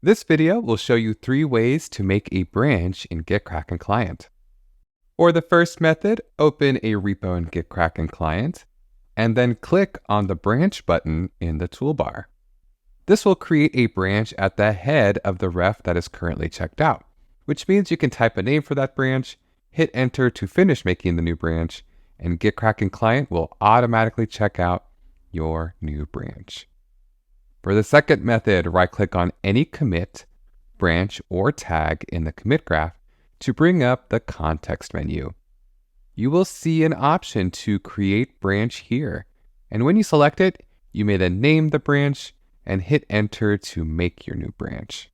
This video will show you 3 ways to make a branch in GitKraken Client. For the first method, open a repo in GitKraken Client, and then click on the branch button in the toolbar. This will create a branch at the head of the ref that is currently checked out, which means you can type a name for that branch, hit enter to finish making the new branch, and GitKraken Client will automatically check out your new branch. For the second method, right-click on any commit, branch, or tag in the commit graph to bring up the context menu. You will see an option to create branch here, and when you select it, you may then name the branch and hit enter to make your new branch.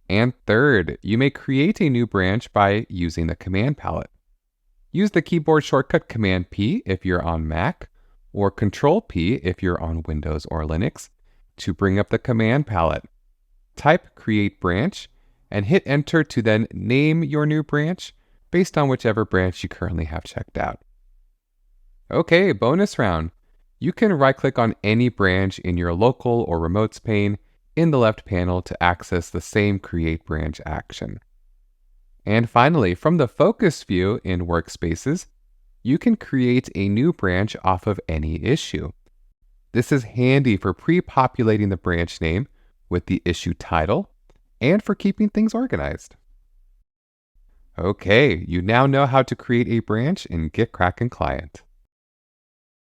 And third, you may create a new branch by using the command palette. Use the keyboard shortcut Command P if you're on Mac, or Control P if you're on Windows or Linux, to bring up the command palette. Type Create Branch and hit enter to then name your new branch based on whichever branch you currently have checked out. Okay, bonus round. You can right-click on any branch in your local or remotes pane in the left panel to access the same Create Branch action. And finally, from the focus view in Workspaces, you can create a new branch off of any issue. This is handy for pre-populating the branch name with the issue title and for keeping things organized. Okay, you now know how to create a branch in GitKraken Client.